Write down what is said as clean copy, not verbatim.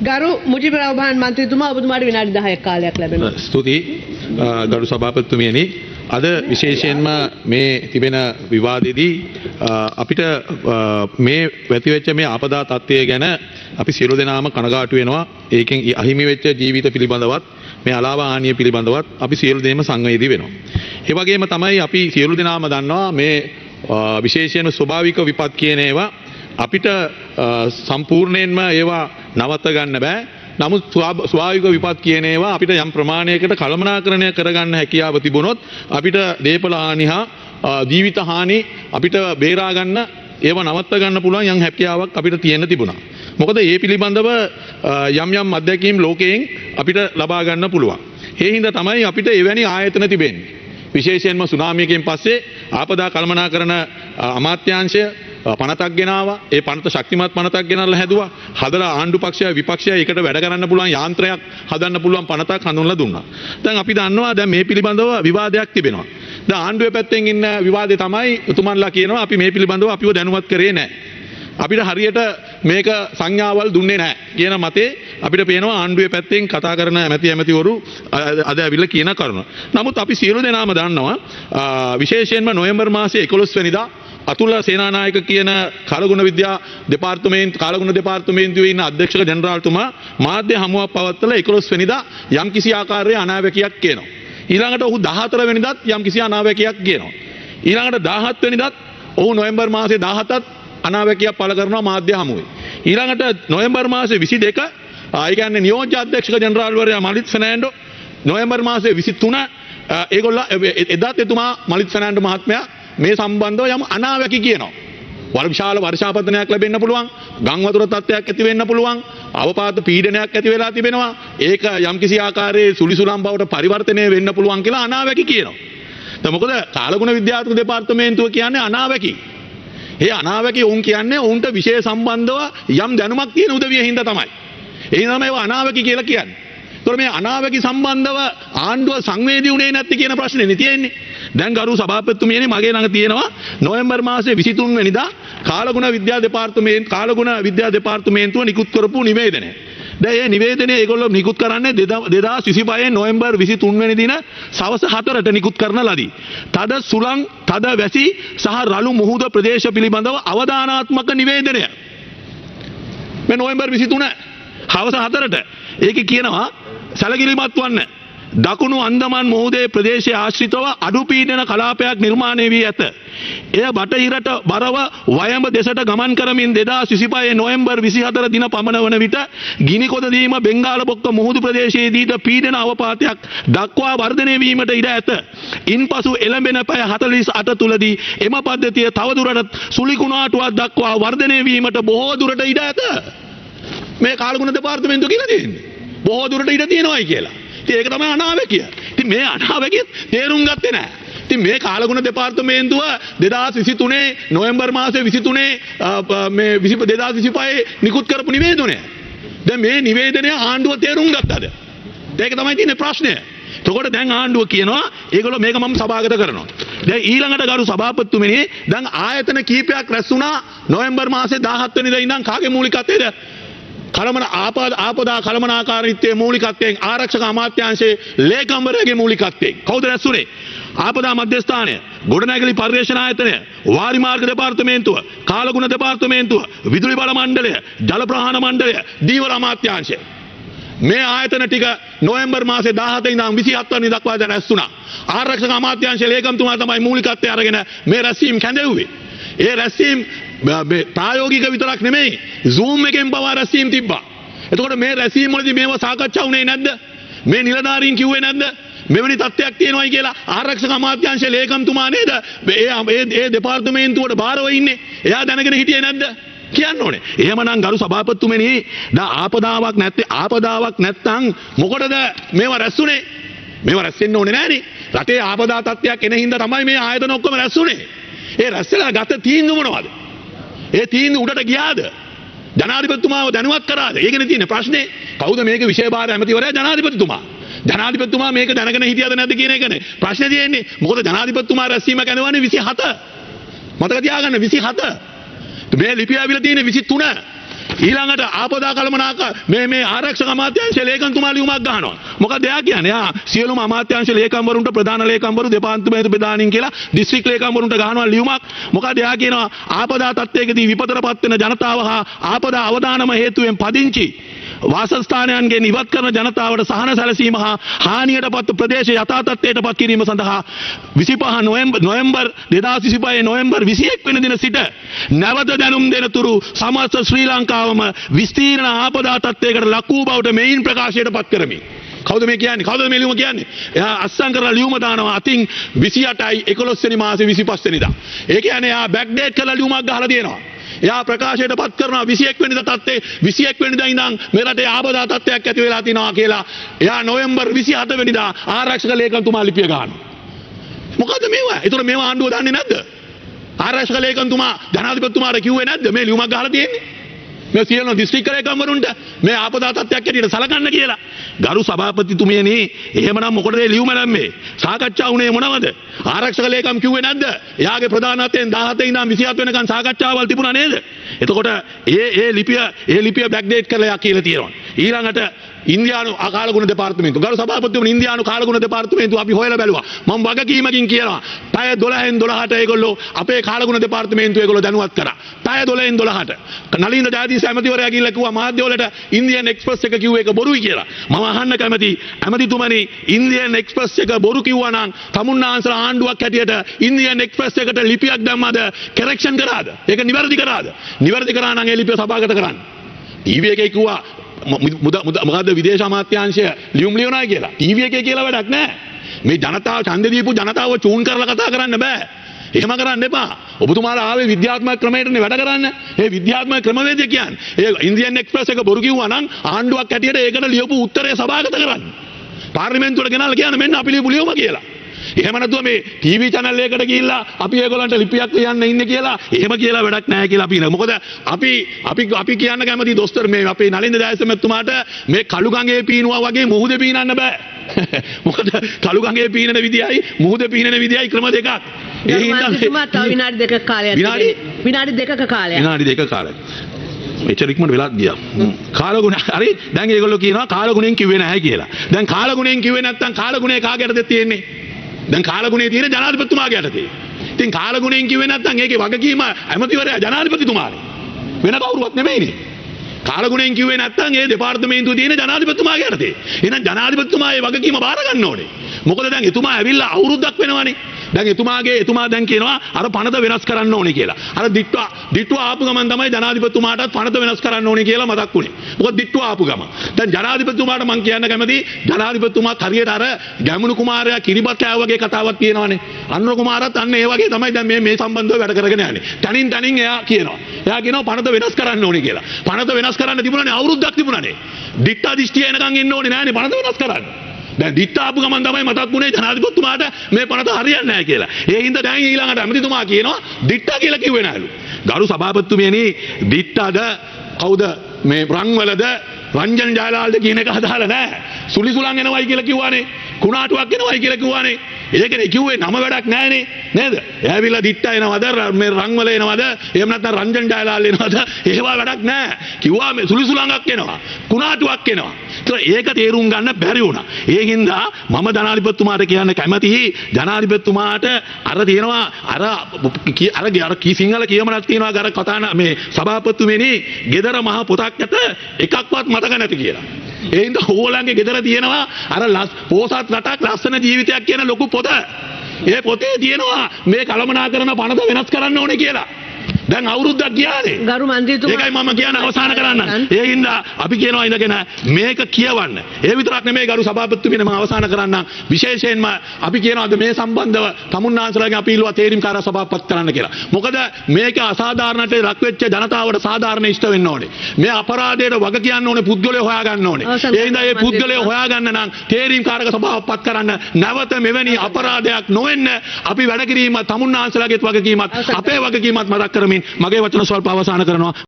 ගරු මුජිබ රහමාන් මන්ත්‍රීතුමා ඔබතුමාට විනාඩි 10ක් කාලයක් ලැබෙනවා. ස්තුතියි ගරු සභාපතිතුමියනි. අද විශේෂයෙන්ම මේ තිබෙන විවාදයේදී අපිට මේ වැතිවෙච්ච මේ ආපදා තත්ත්වය ගැන අපි සියලු දෙනාම කනගාටු වෙනවා. ඒකෙන් අහිමි වෙච්ච ජීවිත පිළිබඳවත් මේ අලාව හානිය පිළිබඳවත් අපි සියලු දෙනාම සංවේදී වෙනවා. ඒ වගේම තමයි අපි සියලු දෙනාම දන්නවා මේ විශේෂයෙන්ම ස්වභාවික විපත් කියන ඒවා අපිට සම්පූර්ණයෙන්ම ඒවා නවත්ත ගන්න බෑ. නමුත් ස්වාභාවික විපත් කියන ඒවා අපිට යම් ප්‍රමාණයකට කළමනාකරණය කරගන්න හැකියාව තිබුණොත් අපිට දේපල හානි හා ජීවිත හානි අපිට බේරා ගන්න ඒවා නවත්ත ගන්න පුළුවන් යම් හැකියාවක් අපිට තියෙන්න තිබුණා. මොකද මේ පිළිබඳව යම් අත්දැකීම් ලෝකයෙන් අපිට ලබා ගන්න පුළුවන්. ඒ හින්දා තමයි අපිට එවැනි ආයතන තිබෙන්නේ. විශේෂයෙන්ම සුනාමියකින් පස්සේ ආපදා කළමනාකරණ අමාත්‍යාංශය පනතක් ගෙනාවා. ඒ පනත ශක්තිමත් පනතක් ගෙනල්ලා හැදුවා. හදලා ආණ්ඩු පක්ෂය විපක්ෂය එකට වැඩ කරන්න පුළුවන් යාන්ත්‍රයක් හදන්න පුළුවන් පනතක් හඳුන්වලා දුන්නා. දැන් අපි දන්නවා දැන් මේ පිළිබඳව විවාදයක් තිබෙනවා. දැන් ආණ්ඩුවේ පැත්තෙන් ඉන්න විවාදේ තමයි උතුමන්ලා කියනවා අපි මේ පිළිබඳව අපිව දැනුවත් කරේ නැහැ. අපිට හරියට මේක සංඥාවල් දුන්නේ නැහැ කියන මතේ අපිට පේනවා ආණ්ඩුවේ පැත්තෙන් කතා කරන ඇමතිවරු අද ඇවිල්ලා කියන කරුණ. නමුත් අපි සියලු දෙනාම දන්නවා විශේෂයෙන්ම නොවැම්බර් මාසයේ 11 වෙනිදා අතුල සේනානායක කියන කාලගුණ දෙපාර්තමේන්තුවේ ඉන්න අධ්‍යක්ෂක ජනරාල්තුමා මාධ්‍ය හමුවක් පවත්වලා 11 වෙනිදා යම්කිසි ආකාරයේ අනාවැකියක් කියනවා. ඊළඟට ඔහු 14 වෙනිදාත් යම්කිසි අනාවැකියක් කියනවා. ඊළඟට 17 වෙනිදාත් ඔහු නොවැම්බර් මාසයේ 17ත් අනාවැකියක් පළ කරනවා මාධ්‍ය හමුවේ. ඊළඟට නොවැම්බර් මාසයේ 22 ඒ කියන්නේ නියෝජ්‍ය අධ්‍යක්ෂක ජනරාල්වරයා මලිත් ෆර්නෑන්ඩෝ නොවැම්බර් මාසයේ 23 ඒගොල්ලෝ එදාත් එතුමා මලිත් ෆර්නෑන්ඩෝ මහත්මයා මේ සම්බන්ධව යම් අනාවැකි කියනවා. විශාල වර්ෂාපතනයක් ලැබෙන්න පුළුවන්, ගම් වතුර තත්ත්වයක් ඇති වෙන්න පුළුවන්, අවපාත පීඩනයක් ඇති වෙලා තිබෙනවා. ඒක යම්කිසි ආකාරයේ සුලිසුලම් බවට පරිවර්තනය වෙන්න පුළුවන් කියලා අනාවැකි කියනවා. දැන් මොකද කාලගුණ විද්‍යාත්මක දෙපාර්තමේන්තුව කියන්නේ අනාවැකි. ඒ අනාවැකි උන් කියන්නේ උන්ට විශේෂ සම්බන්ධව යම් දැනුමක් තියෙන උදවිය හින්දා තමයි. ඒ නිසා මේව අනාවැකි කියලා කියන්නේ. ඒතකොට මේ අනාවැකි සම්බන්ධව ආණ්ඩුව සංවේදී වුණේ නැති කියන ප්‍රශ්නේ නේ තියෙන්නේ. දැන් ගරු සභාපතිතුමියනි මගේ ළඟ තියෙනවා නොවැම්බර් මාසයේ 23 වෙනිදා කාලගුණ විද්‍යා දෙපාර්තමේන්තුව නිකුත් කරපු නිවේදනය. දැන් මේ නිවේදනය ඒගොල්ලෝ නිකුත් කරන්නේ 2025 නොවැම්බර් 23 වෙනි දින සවස් 4ට නිකුත් කරන ලදී. තද සුළං තද වැසි සහ රළු මුහුද ප්‍රදේශ පිළිබඳව අවධානාත්මක නිවේදනය. මේ නොවැම්බර් 23 හවස 4ට ඒකේ කියනවා සැලකිලිමත් වන්න දකුණු අන්දමන් මුහුදේ ප්‍රදේශයේ ආශ්‍රිතව අඩු පීඩන කලාපයක් නිර්මාණය වී ඇත. එය බටහිරට බරව වයඹ දෙසට ගමන් කරමින් 2025 නොවැම්බර් 24 දින පමණ වන විට ගිනිකොද දීම බෙන්ගාල බොක්ක මුහුදු ප්‍රදේශයේදීද පීඩන අවපාතයක් දක්වා වර්ධනය වීමට ඉඩ ඇත. ඉන්පසු එළඹෙන පැය 48 තුලදී එම පද්ධතිය තවදුරටත් සුළි කුණාටුවක් දක්වා වර්ධනය වීමට බොහෝ දුරට ඉඩ ඇත. මේ කාලගුණ දෙපාර්තමේන්තුව කියලා තියෙන්නේ. බොහෝ දුරට ඉඩ තියෙනවායි කියලා. ඒක තමයි අනාවැකිය. ඉතින් මේ අනාවැකිය තේරුම් ගත්තේ නැහැ. ඉතින් මේ කාලගුණ දෙපාර්තමේන්තුව 2023 නොවැම්බර් මාසයේ 23 මේ 2025 නිකුත් කරපු නිවේදනය. දැන් මේ නිවේදනය ආණ්ඩුව තේරුම් ගත්තද? ඒක තමයි තියෙන ප්‍රශ්නය. එතකොට දැන් ආණ්ඩුව කියනවා ඒගොල්ලෝ මේක මම සභාගත කරනවා. දැන් ඊළඟට ගරු සභාපතිතුමනි දැන් ආයතන කීපයක් රැස් වුණා නොවැම්බර් මාසයේ 17 වෙනිදා ඉඳන් කාගේ මූලිකත්වයේද? ආපදා කළමනාකාරීත්වයේ මූලිකත්වයෙන් ආරක්ෂක අමාත්‍යාංශයේ ලේකම්වරයාගේ මූලිකත්වයෙන් කවුද රැස්ුනේ? ආපදා මධ්‍යස්ථානය, ගොඩනැගිලි පර්යේෂණ ආයතනය, වාරි මාර්ග දෙපාර්තමේන්තුව, කාලගුණ දෙපාර්තමේන්තුව, විදුලි බල මණ්ඩලය, ජල ප්‍රවාහන මණ්ඩලය, දීවර අමාත්‍යාංශය. මේ ආයතන ටික නොවැම්බර් මාසයේ 17 ඉඳන් 27 වෙනි දක්වා දැන් රැස් වුණා. ආරක්ෂක අමාත්‍යාංශයේ ලේකම්තුමා තමයි මූලිකත්වය අරගෙන මේ රැස්වීම කැඳෙව්වේ. ඒ රැස්වීම ප්‍රායෝගික විතරක් නෙමෙයි Zoom එකෙන් පවා රැස්වීම තිබ්බා. එතකොට මේ රැස්වීම වලදී මේව සාකච්ඡා වුණේ නැද්ද? මේ නිලධාරීන් කිව්වේ නැද්ද? මෙවැනි තත්ත්වයක් තියෙනවායි කියලා ආරක්ෂක අමාත්‍යාංශයේ ලේකම්තුමා නේද? ඒ දෙපාර්තමේන්තුවට බාරව ඉන්නේ. එයා දැනගෙන හිටියේ නැද්ද? කියන්න ඕනේ. එහෙමනම් ගරු සභාපතිතුමනි දැන් ආපදාවක් නැත්තම් මොකටද මේව රැස්ුනේ? මේව රැස් වෙන්න ඕනේ නෑනේ. රටේ ආපදා තත්ත්වයක් එන හින්දා තමයි මේ ආයතන ඔක්කොම රැස්ුනේ. ඒ රැස්ලා ගත තීන්දුව මොනවද? ඒ තීන්දුව උඩට ගියාද? ජනාධිපතිතුමාව දැනුවත් කරාද? ඒකනේ තියෙන ප්‍රශ්නේ. කවුද මේක විෂය භාර ඇමතිවරයා? ජනාධිපතිතුමා. ජනාධිපතිතුමා මේක දැනගෙන හිටියද නැද්ද කියන එකනේ ප්‍රශ්නේ තියෙන්නේ. මොකද ජනාධිපතිතුමා රැස්වීම කැඳවන්නේ 27. මතක තියාගන්න 27. මේ ලිපිය ඇවිල්ලා තියෙන්නේ 23. ඊළඟට ආපදා කළමනාකර මේ ආරක්ෂක අමාත්‍යාංශ ලේකම්තුමා ලියුමක් ගහනවා. මොකද එයා කියන්නේ යා සියලුම අමාත්‍යාංශ ලේකම්වරුන්ට ප්‍රධාන ලේකම්වරු දෙපාර්තමේන්තු ප්‍රධානීන් කියලා දිස්ත්‍රික් ලේකම්වරුන්ට ගහනවා ලියුමක්. මොකද එයා කියනවා ආපදා තත්ත්වයකදී විපතටපත් වෙන ජනතාව හා ආපදා අවදානම හේතුවෙන් පදිංචි වාසස්ථානයන්ගෙන් ඉවත් කරන ජනතාවට සහන සැලසීම හා හානියටපත් ප්‍රදේශ යථා තත්ත්වයටපත් කිරීම සඳහා 25 නොවැම්බර් 2025 නොවැම්බර් 21 වෙනි දින සිට නැවත දැනුම් දෙන තුරු සමස්ත ශ්‍රී ලංකාවම විස්තීර්ණ ආපදා තත්ත්වයකට ලක් වූ බවට මෙයින් ප්‍රකාශයටපත් කරමි. කවුද මේ කියන්නේ? කවුද මේ ලියුම කියන්නේ? එයා අස්සම් කරලා ලියුම දානවා අතින් 28යි 11 වෙනි මාසේ 25 වෙනිදා. ඒ කියන්නේ එයා බෑක් ඩේට් කරලා ලියුමක් ගහලා තියෙනවා. එයා ප්‍රකාශයට පත් කරනවා 21 වෙනිදා තත්ත්වයේ 21 වෙනිදා ඉඳන් මේ රටේ ආපදා තත්ත්වයක් ඇති වෙලා තිනවා කියලා. එයා නොවැම්බර් 27 වෙනිදා ආරක්ෂක ලේකම්තුමා ලිපිය ගන්නවා. මොකද මේවා? ඒතර මේවා ආණ්ඩුව දන්නේ නැද්ද? ආරක්ෂක ලේකම්තුමා ජනාධිපතිතුමාට කිව්වේ නැද්ද මේ ලියුමක් ගහලා තියෙන්නේ? මේ සියලු දිස්ත්‍රික් ලේකම්වරුන්ට මේ ආපදා තත්ත්වයක් ඇටියට සලකන්න කියලා. ගරු සභාපතිතුමියනි එහෙමනම් මොකටද මේ ලියුම දැම්මේ? සාකච්ඡා වුණේ මොනවද? ආරක්ෂක ලේකම් කිව්වේ නැද්ද? එයාගේ ප්‍රධානත්වයෙන් 17 ඉඳන් 27 වෙනකන් සාකච්ඡාවල් තිබුණා නේද? එතකොට ඒ ලිපිය බෑක් ඩේට් කරලා යා කියලා තියෙනවා. ඊළඟට ඉන්දියානු කාලගුණ දෙපාර්තමේන්තුව ගරු සභාපතිතුමනි ඉන්දියානු කාලගුණ දෙපාර්තමේන්තුව අපි හොයලා බැලුවා. මම වගකීමකින් කියනවා. පැය 12න් 12ට ඒගොල්ලෝ අපේ කාලගුණ දෙපාර්තමේන්තුව ඒගොල්ලෝ දැනුවත් කරා. පැය 12න් 12ට නලින්ද ජයදීස ඇමතිවරයා ගිහිල්ලා කිව්වා මාධ්‍ය වලට ඉන්දියන් එක්ස්ප්‍රස් එක කිව්ව එක බොරුයි කියලා. මම අහන්න කැමති ඇමතිතුමනි ඉන්දියන් එක්ස්ප්‍රස් එක බොරු කිව්වා නම් තමුන්නාන්සලා ආණ්ඩුවක් හැටියට ඉන්දියන් එක්ස්ප්‍රස් එකට ලිපියක් දැම්මද? කරෙක්ෂන් කරාද? ඒක නිවැරදි කරාද? නිවැරදි කරා නම් ඒ ලිපිය සභාගත කරන්න. ටීවී එකේ කිව්වා මොකද්ද විදේශ අමාත්‍යාංශය ලියුම් ලියනවා කියලා. ටීවී එකේ කියලා වැඩක් නැහැ. මේ ජනතාව ඡන්දෙ දීපු ජනතාව චූන් කරලා කතා කරන්න බෑ. එහෙම කරන්න එපා. ඔබතුමාලා ආවේ විද්‍යාත්මක ක්‍රමයකටනේ වැඩ කරන්න. ඒ විද්‍යාත්මක ක්‍රමවේදය කියන්නේ ඒ ඉන්දියන් එක්ස්ප්‍රස් එක බොරු කිව්වා නම් ආණ්ඩුවක් හැටියට ඒකට ලියපු උත්තරය සභාගත කරන්න. පාර්ලිමේන්තුවට ගෙනල්ලා කියන්න මෙන්න අපි ලියපු ලියුම කියලා. එහෙම නැතුව මේ ටීවී channel එකකට ගිහිල්ලා අපි ඒගොල්ලන්ට ලිපියක් ලියන්න ඉන්නේ කියලා එහෙම කියලා වැඩක් නැහැ කියලා අපි මොකද අපි කියන්න කැමති දොස්තර මේ අපේ නලින්ද ජයසමතුමාට මේ කළු ගඟේ පීනුවා වගේ මුහුදේ පීනන්න බෑ. මොකද කළු ගඟේ පීනන විදියයි මුහුදේ පීනන විදියයි ක්‍රම දෙකක්. ඒ හින්දා තව විනාඩි දෙකක කාලයක් විනාඩි දෙකක කාලයක් විනාඩි දෙකක කාලයක් මෙච්චර ඉක්මනට වෙලා ගියා. කාලගුණ හරි දැන් ඒගොල්ලෝ කියනවා කාලගුණෙන් කිව්වේ නැහැ කියලා. දැන් කාලගුණෙන් කිව්වේ නැත්නම් කාලගුණේ කාගේටද තියෙන්නේ? දැන් කාලගුණේ තියෙන ජනාධිපතිතුමාගේ යටතේ. ඉතින් කාලගුණෙන් කිව්වේ නැත්නම් ඒකේ වගකීම ඇමතිවරයා ජනාධිපතිතුමානේ. වෙන කවුරුවත් නෙමෙයිනේ. කාලගුණෙන් කිව්වේ නැත්නම් ඒ දෙපාර්තමේන්තුවේ තියෙන ජනාධිපතිතුමාගේ යටතේ. එහෙනම් ජනාධිපතිතුමා ඒ වගකීම බාර ගන්න ඕනේ. මොකද දැන් එතුමා ඇවිල්ලා අවුරුද්දක් වෙනවනේ. දැන් එතුමා දැන් කියනවා අර පනත වෙනස් කරන්න ඕනේ කියලා. අර දිට්ටුව ආපු ගමන් තමයි ජනාධිපතිතුමාටත් පනත වෙනස් කරන්න ඕනේ කියලා මතක් වුණේ. මොකද දිට්ටුව ආපු ගමන්. දැන් ජනාධිපතිතුමාට මම කියන්න කැමති ජනාධිපතිතුමාත් හරියට අර ගැමුණු කුමාරයා කිරිබත් කෑව වගේ කතාවක් කියනවනේ. අනුර කුමාරත් අන්න ඒ වගේ තමයි දැන් මේ සම්බන්ධව වැඩ කරගෙන යන්නේ. තනින් එයා කියනවා පනත වෙනස් කරන්න ඕනේ කියලා. පනත වෙනස් කරන්න තිබුණානේ අවුරුද්දක් තිබුණානේ. දිට්ටා දිෂ්ටිය එනකන් ඉන්න ඕනේ නෑනේ පනත වෙනස් කරන්න. දැන් දිට්ට ආපු ගමන් තමයි මතක් වුණේ ජනාධිපතිතුමාට මේ පනත හරියන්නේ නැහැ කියලා. ඒ හින්දා දැන් ඊළඟට ඇමතිතුමා කියනවා දිට්ටා කියලා කිව්වේ නැහැලු. ගරු සභාපතිතුමියනි දිට්ටාද කවුද මේ රන්වලද රංජන් ජයලාල්ද කියන එක අදාළ නැහැ. සුලිසුලන් එනවයි කියලා කිව්වානේ. කුණාටුවක් එනවයි කියලා කිව්වානේ. ඒකනේ කිව්වේ නම වැඩක් නැහැනේ නේද? එයාවිලා දිට්ටා එනවද මේ රන්වල එනවද එහෙම නැත්නම් රංජන් ජයලාල් එනවද ඒවා වැඩක් නැහැ. කිව්වා මේ සුලිසුලන්ක් එනවා. කුණාටුවක් එනවා. ඒක තේරුම් ගන්න බැරි වුණා. ඒ හින්දා මම ජනාධිපතිතුමාට කියන්න කැමතියි ජනාධිපතිතුමාට අර තියෙනවා අර සිංහල කියමනක් තියෙනවා අර කතාන මේ සභාපතිතුමනි ගෙදර මහ පොතක් ඇත එකක්වත් මතක නැති කියලා. ඒ හින්දා ඕලංගේ ගෙදර තියෙනවා අර පොසත් රටක් ලස්සන ජීවිතයක් කියන ලොකු පොත. ඒ පොතේ තියෙනවා මේ කළමනාකරන පනත වෙනස් කරන්න ඕනේ කියලා. දැන් අවුරුද්දක් ගියානේ. ගරු මන්ත්‍රීතුමා ඒකයි මම කියන්නේ අවසන් කරන්න. ඒ හින්දා අපි කියනවා ඉඳගෙන මේක කියවන්න. ඒ විතරක් නෙමෙයි ගරු සභාපතිතුමියනි මම අවසන් කරන්න. විශේෂයෙන්ම අපි කියනවාද මේ සම්බන්ධව තමුන්නාන්සලාගේ අපි ඉල්ලුවා තේරීම්කාර සභාපත් කරන්න කියලා. මොකද මේක අසාධාරණට ලක් වෙච්ච ජනතාවට සාධාරණ ඉෂ්ට වෙන්න ඕනේ. මේ අපරාධයට වග කියන්න ඕනේ පුද්ගලයෝ හොයාගන්න ඕනේ. ඒ හින්දා මේ පුද්ගලයෝ හොයාගන්න නම් තේරීම්කාරක සභාපත් කරන්න නැවත මෙවැනි අපරාධයක් නොවෙන්න අපි වැඩ කිරීම තමුන්නාන්සලාගේත් වගකීමත් අපේ වගකීමත් මතක් කරමින් මගේ වචන ස්වල්ප අවසන් කරනවා.